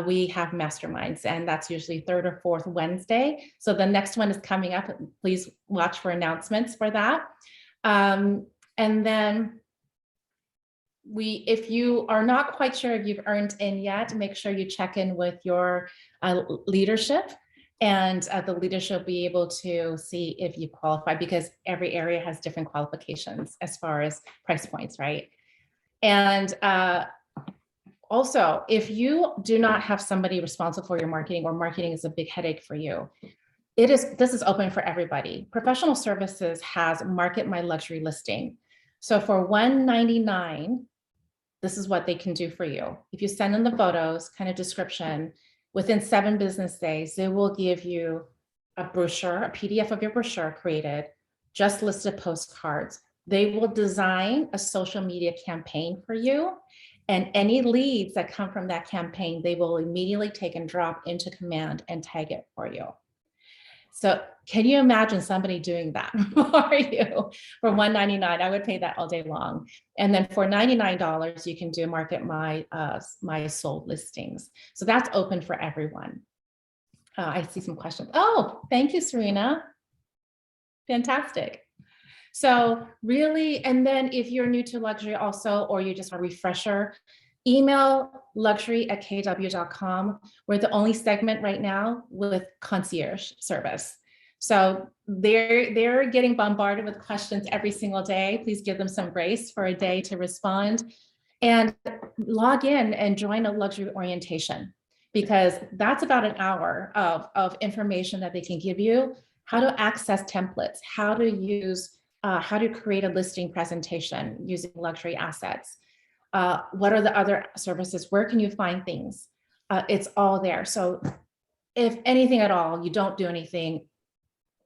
we have masterminds, and that's usually third or fourth Wednesday. So the next one is coming up. Please watch for announcements for that. And then if you are not quite sure if you've earned in yet, make sure you check in with your leadership, and the leadership will be able to see if you qualify, because every area has different qualifications as far as price points, right? And also, if you do not have somebody responsible for your marketing, or marketing is a big headache for you, this is open for everybody. Professional Services has Market My Luxury listing. So for $199, this is what they can do for you. If you send in the photos, kind of description, within 7 business days, they will give you a brochure, a PDF of your brochure created, just listed postcards. They will design a social media campaign for you. And any leads that come from that campaign, they will immediately take and drop into Command and tag it for you. So can you imagine somebody doing that for you for $199? I would pay that all day long. And then for $99, you can do Market My Sold listings. So that's open for everyone. I see some questions. Oh, thank you, Serena. Fantastic. So really, and then if you're new to luxury also, or you just want a refresher, email luxury@kw.com. We're the only segment right now with concierge service. So they're getting bombarded with questions every single day. Please give them some grace for a day to respond, and log in and join a luxury orientation, because that's about an hour of information that they can give you, how to access templates, how to use how to create a listing presentation using luxury assets. What are the other services? Where can you find things? It's all there. So if anything at all, you don't do anything,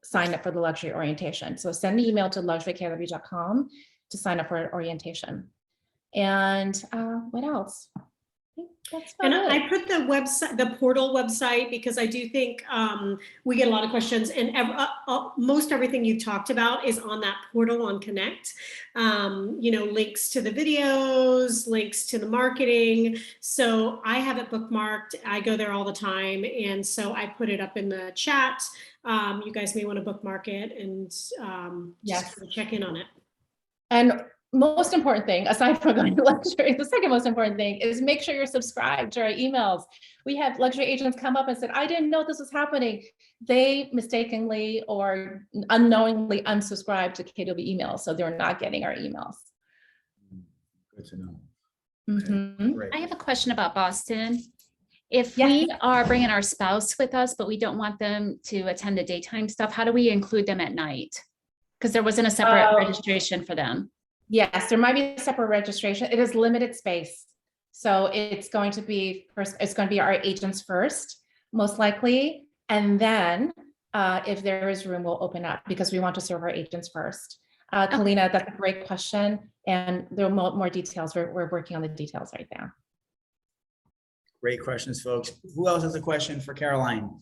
sign up for the luxury orientation. So send an email to luxurykw.com to sign up for an orientation. And what else? That's And about it. I put the website, the portal website, because I do think we get a lot of questions, and most everything you talked about is on that portal on Connect. Links to the videos, links to the marketing. So I have it bookmarked. I go there all the time. And so I put it up in the chat. You guys may want to bookmark it and Yes. just check in on it. And most important thing, aside from going to luxury, the second most important thing is make sure you're subscribed to our emails. We have luxury agents come up and said, I didn't know this was happening. They mistakenly or unknowingly unsubscribed to KW emails, so they're not getting our emails. Good to know. Mhm. Great. I have a question about Boston. If Yes. we are bringing our spouse with us, but we don't want them to attend the daytime stuff, how do we include them at night? Because there wasn't a separate registration for them. Yes, there might be a separate registration. It is limited space. So it's going to be first, it's going to be our agents first, most likely. And then if there is room, we'll open up, because we want to serve our agents first. Kalina, that's a great question. And there are more details. We're working on the details right now. Great questions, folks. Who else has a question for Caroline?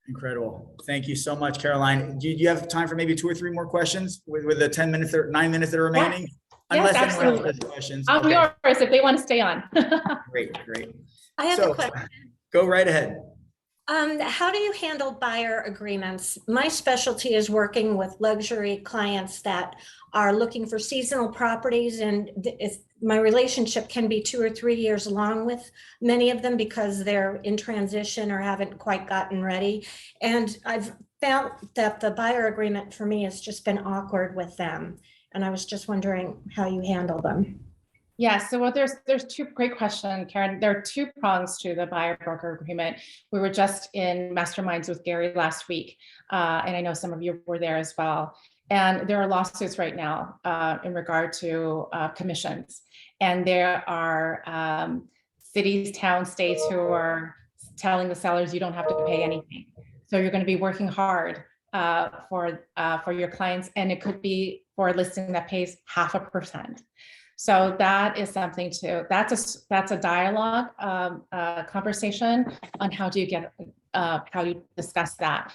Incredible. Thank you so much, Caroline. Do you have time for maybe 2 or 3 more questions with the 10 minutes or 9 minutes that are remaining? Yes, Unless anyone else absolutely. has questions. I'm Okay. yours if they want to stay on. Great. I have So, a question. go right ahead. How do you handle buyer agreements? My specialty is working with luxury clients that are looking for seasonal properties, and my relationship can be 2 or 3 years long with many of them because they're in transition or haven't quite gotten ready. And I've found that the buyer agreement for me has just been awkward with them. And I was just wondering how you handle them. Yeah, so there's two, great question, Karen. There are two prongs to the buyer broker agreement. We were just in masterminds with Gary last week, and I know some of you were there as well. And there are lawsuits right now in regard to commissions, and there are cities, towns, states who are telling the sellers you don't have to pay anything. So you're going to be working hard for your clients, and it could be for a listing that pays 0.5%. So that is something that's a dialogue conversation on how do you get how you discuss that.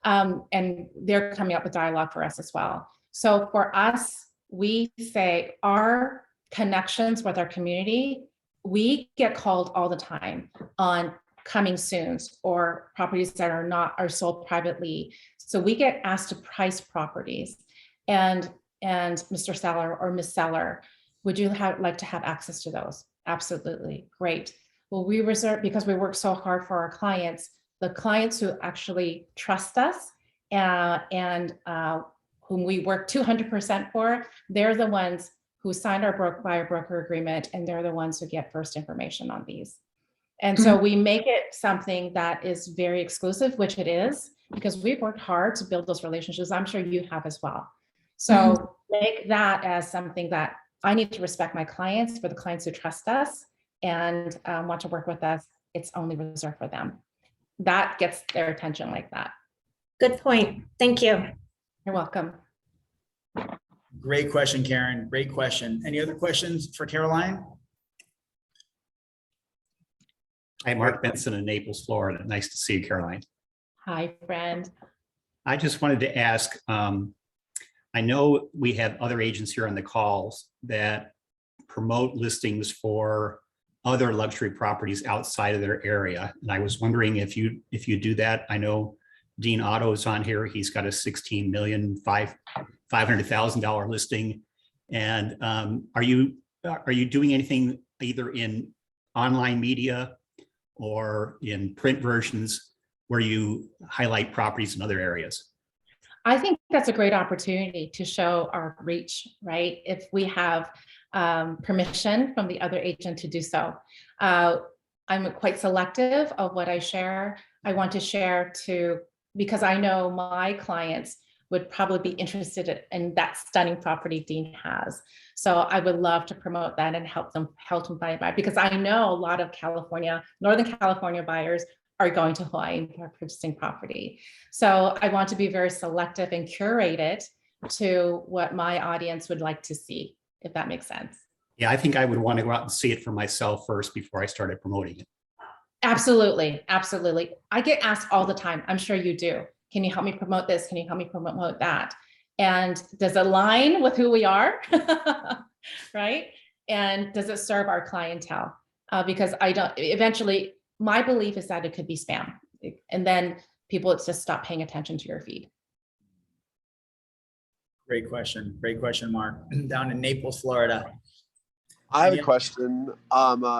And they're coming up with dialogue for us as well. So for us, we say our connections with our community, we get called all the time on coming soons or properties that are sold privately. So we get asked to price properties, and Mr. Seller or Miss Seller, would you like to have access to those? Absolutely, great. Well, we reserve, because we work so hard for our clients, the clients who actually trust us and whom we work 200% for, they're the ones who signed our buyer broker agreement, and they're the ones who get first information on these. And so we make it something that is very exclusive, which it is, because we've worked hard to build those relationships. I'm sure you have as well. So make that as something that I need to respect my clients. For the clients who trust us and want to work with us, it's only reserved for them. That gets their attention like that. Good point. Thank you. You're welcome. Great question, Karen. Great question. Any other questions for Caroline? Hi, Mark Benson in Naples, Florida. Nice to see you, Caroline. Hi, friend. I just wanted to ask, I know we have other agents here on the calls that promote listings for other luxury properties outside of their area. And I was wondering if you do that. I know Dean Otto is on here. He's got a $16,500,000 listing. And are you doing anything either in online media or in print versions where you highlight properties in other areas? I think that's a great opportunity to show our reach, right? If we have permission from the other agent to do so. I'm quite selective of what I share. I want to share because I know my clients would probably be interested in that stunning property Dean has. So I would love to promote that and help them buy, because I know a lot of Northern California buyers are going to Hawaii for purchasing property. So I want to be very selective and curate it to what my audience would like to see, if that makes sense. Yeah, I think I would want to go out and see it for myself first before I started promoting it. Absolutely, absolutely. I get asked all the time. I'm sure you do. Can you help me promote this? Can you help me promote that? And does it align with who we are? Right? And does it serve our clientele? Because eventually, my belief is that it could be spam. And then people just stop paying attention to your feed. Great question. Great question, Mark. Down in Naples, Florida. I have a question.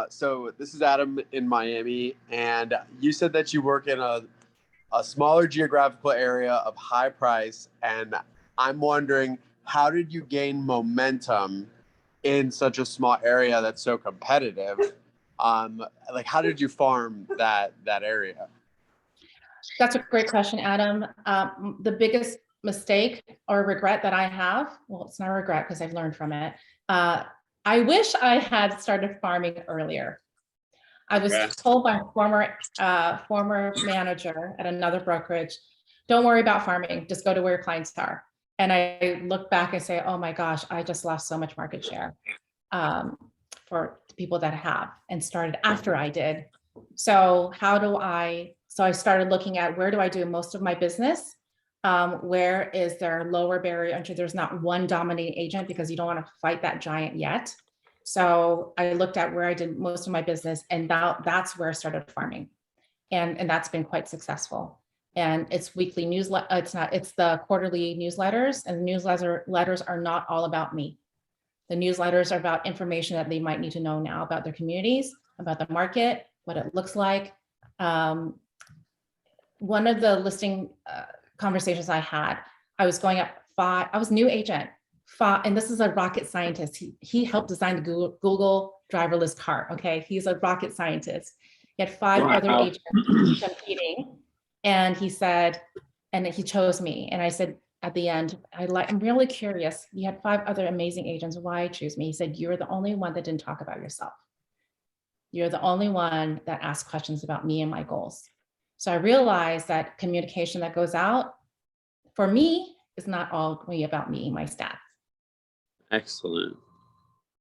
So this is Adam in Miami, and you said that you work in a smaller geographical area of high price, and I'm wondering, how did you gain momentum in such a small area that's so competitive? Like, how did you farm that area? That's a great question, Adam. The biggest mistake or regret that I have, well, it's not a regret because I've learned from it. I wish I had started farming earlier. I was told by a former manager at another brokerage, don't worry about farming, just go to where your clients are. And I look back and say, oh my gosh, I just lost so much market share for people that have, and started after I did. So I started looking at, where do I do most of my business? Where is there lower barrier entry? There's not one dominating agent, because you don't want to fight that giant yet. So I looked at where I did most of my business, and that's where I started farming. And that's been quite successful. And it's weekly newsletter. It's the quarterly newsletters, and the newsletters are not all about me. The newsletters are about information that they might need to know now about their communities, about the market, what it looks like. One of the listing conversations I had, I was going up I was new agent, and this is a rocket scientist. He helped design the Google driverless car. Okay, he's a rocket scientist. He had 5 other agents competing, and he said, and he chose me. And I said at the end, I'm really curious. You had 5 other amazing agents. Why choose me? He said, you're the only one that didn't talk about yourself. You're the only one that asked questions about me and my goals. So I realized that communication that goes out for me is not all about me and my staff. Excellent.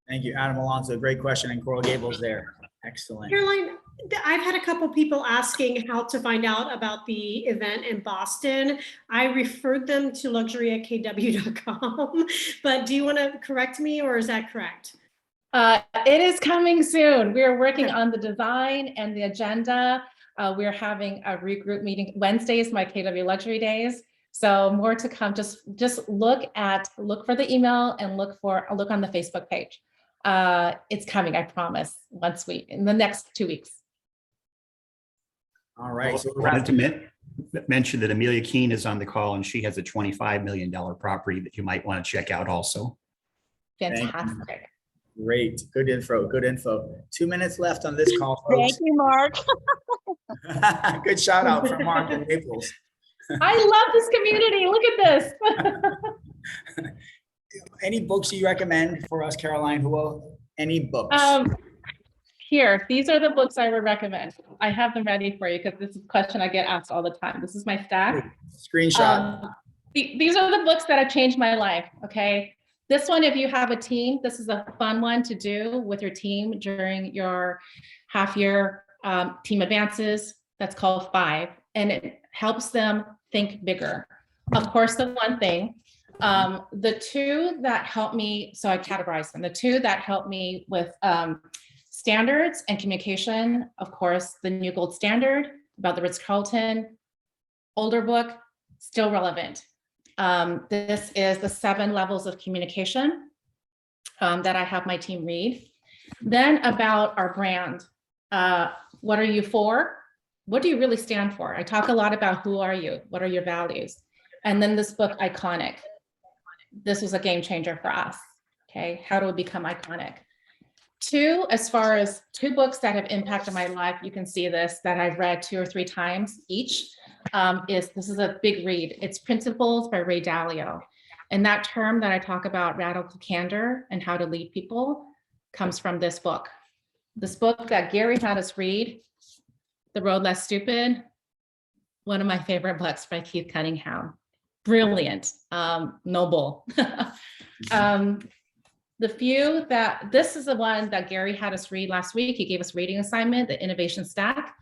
Thank you, Adam Alonso. Great question. And Coral Gables there. Excellent. Caroline, I've had a couple people asking how to find out about the event in Boston. I referred them to luxury@kw.com, but do you want to correct me, or is that correct? It is coming soon. We are working Okay. on the design and the agenda. We're having a regroup meeting. Wednesday is my KW Luxury Days. So more to come. Just look for the email and look on the Facebook page. It's coming, I promise, in the next 2 weeks. All right. So I wanted to mention that Amelia Keene is on the call, and she has a $25 million property that you might want to check out also. Fantastic. great. Good info. Good info. 2 minutes left on this call, folks. Thank you, Mark. Good shout out from Mark in Naples. I love this community. Look at this. Any books you recommend for us, Caroline? Any books? Here, these are the books I would recommend. I have them ready for you because this is a question I get asked all the time. This is my stack. Screenshot. These are the books that have changed my life. Okay. This one, if you have a team, this is a fun one to do with your team during your half-year team advances. That's called 5, and it helps them think bigger. Of course, the one thing, the 2 that help me, so I categorize them. The 2 that help me with standards and communication, of course, the New Gold Standard about the Ritz-Carlton, older book, still relevant. This is the 7 levels of communication that I have my team read. Then about our brand. What are you for? What do you really stand for? I talk a lot about who are you? What are your values? And then this book, Iconic. This was a game changer for us. Okay, how do we become iconic? 2, as far as 2 books that have impacted my life, you can see this, that I've read 2 or 3 times each. This is a big read. It's Principles by Ray Dalio. And that term that I talk about, radical candor and how to lead people, comes from this book. This book that Gary had us read, The Road Less Stupid, one of my favorite books by Keith Cunningham. Brilliant, noble. This is the one that Gary had us read last week. He gave us reading assignment, The Innovation Stack.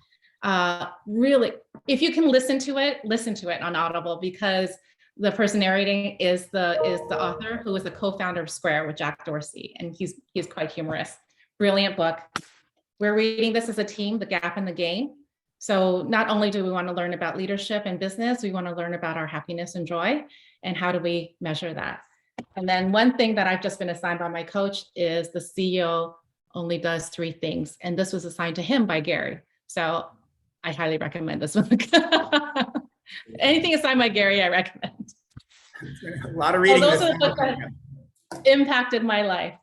Really, if you can listen to it on Audible, because the person narrating is the author, who is the co-founder of Square with Jack Dorsey, and he's quite humorous. Brilliant book. We're reading this as a team, The Gap in the Game. So not only do we want to learn about leadership and business, we want to learn about our happiness and joy, and how do we measure that? And then one thing that I've just been assigned by my coach is the CEO only does 3 things. And this was assigned to him by Gary. So I highly recommend this one. Anything assigned by Gary, I recommend. A lot of reading. Those are the books that impacted my life.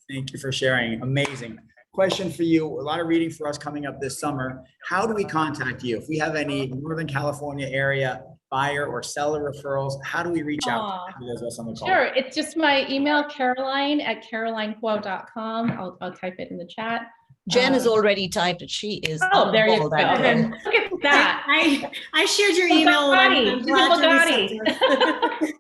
Thank you for sharing. Amazing. Question for you. A lot of reading for us coming up this summer. How do we contact you? If we have any Northern California area buyer or seller referrals, how do we reach out to those of us on the call? Sure. It's just my email, caroline@carolinehuo.com. I'll type it in the chat. Jen has already typed it. She is. Oh, there you go. on that one. Look at that. I shared your email. And I'm Bugatti. glad She's a you're receptive.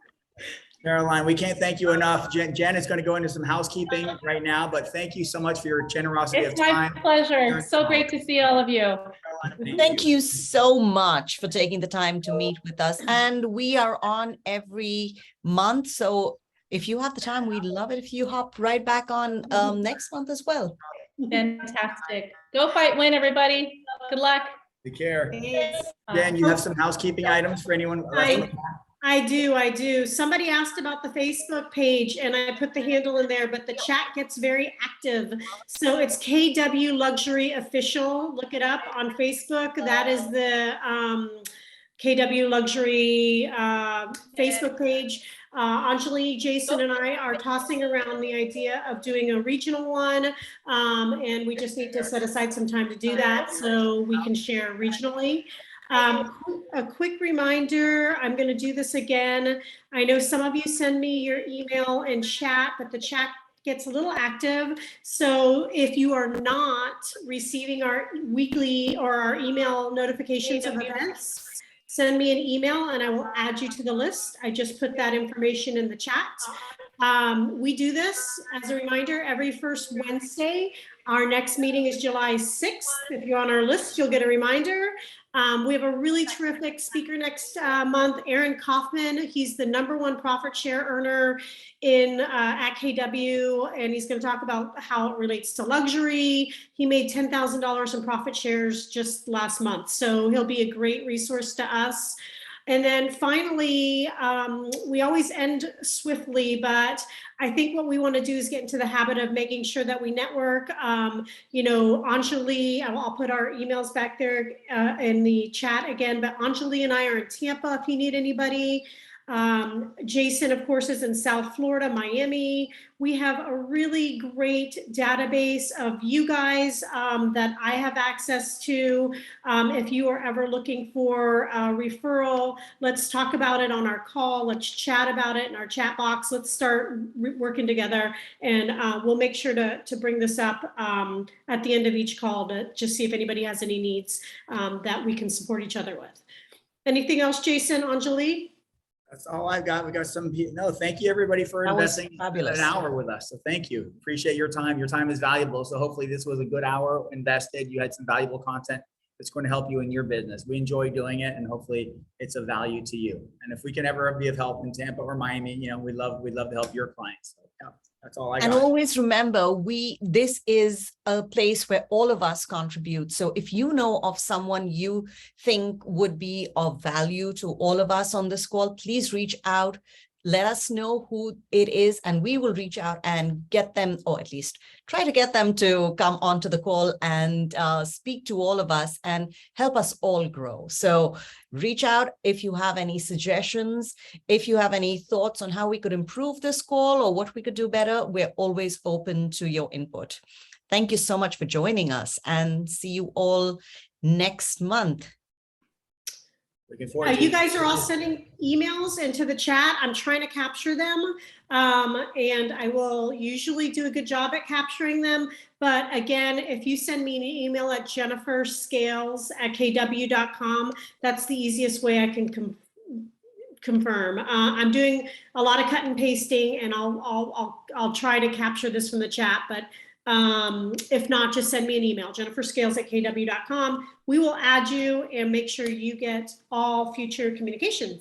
Caroline, we can't thank you enough. Jen is going to go into some housekeeping right now, but thank you so much for your generosity It's of my time. pleasure. So great to see all of you. Thank you so much for taking the time to meet with us. And we are on every month. So if you have the time, we'd love it if you hop right back on next month as well. Fantastic. Go fight, win, everybody. Good luck. Take care. Thanks. Jen, you have some housekeeping items for anyone? I do. Somebody asked about the Facebook page, and I put the handle in there, but the chat gets very active. So it's KW Luxury Official. Look it up on Facebook. That is the KW Luxury Facebook page. Anjali, Jason, and I are tossing around the idea of doing a regional one. And we just need to set aside some time to do that so we can share regionally. A quick reminder, I'm going to do this again. I know some of you send me your email and chat, but the chat gets a little active. So if you are not receiving our weekly or our email notifications of events, send me an email and I will add you to the list. I just put that information in the chat. We do this, as a reminder, every first Wednesday. Our next meeting is July 6th. If you're on our list, you'll get a reminder. We have a really terrific speaker next month, Aaron Kaufman. He's the #1 profit share earner at KW, and he's going to talk about how it relates to luxury. He made $10,000 in profit shares just last month, so he'll be a great resource to us. And then finally, we always end swiftly, but I think what we want to do is get into the habit of making sure that we network. You know, Anjali, I'll put our emails back there in the chat again, but Anjali and I are in Tampa if you need anybody. Jason, of course, is in South Florida, Miami. We have a really great database of you guys that I have access to. If you are ever looking for a referral, let's talk about it on our call. Let's chat about it in our chat box. Let's start working together, and we'll make sure to bring this up at the end of each call to just see if anybody has any needs that we can support each other with. Anything else, Jason, Anjali? That's all I've got. We got some, no, thank you everybody for That was investing fabulous. an hour with us. So thank you. Appreciate your time. Your time is valuable. So hopefully this was a good hour invested. You had some valuable content that's going to help you in your business. We enjoy doing it, and hopefully it's of value to you. And if we can ever be of help in Tampa or Miami, you know, we'd love to help your clients. So, yeah, that's all I got. And always remember, this is a place where all of us contribute. So if you know of someone you think would be of value to all of us on this call, please reach out. Let us know who it is, and we will reach out and get them, or at least try to get them to come onto the call and speak to all of us and help us all grow. So reach out if you have any suggestions, if you have any thoughts on how we could improve this call or what we could do better. We're always open to your input. Thank you so much for joining us, and see you all next month. Looking forward to You guys are all sending emails into the chat. I'm trying to capture them, and I will usually do a good job at capturing them. But again, if you send me an email at jenniferscales@kw.com, that's the easiest way I can confirm. I'm doing a lot of cut and pasting, and I'll try to capture this from the chat, but if not, just send me an email, jenniferscales@kw.com. We will add you and make sure you get all future communications.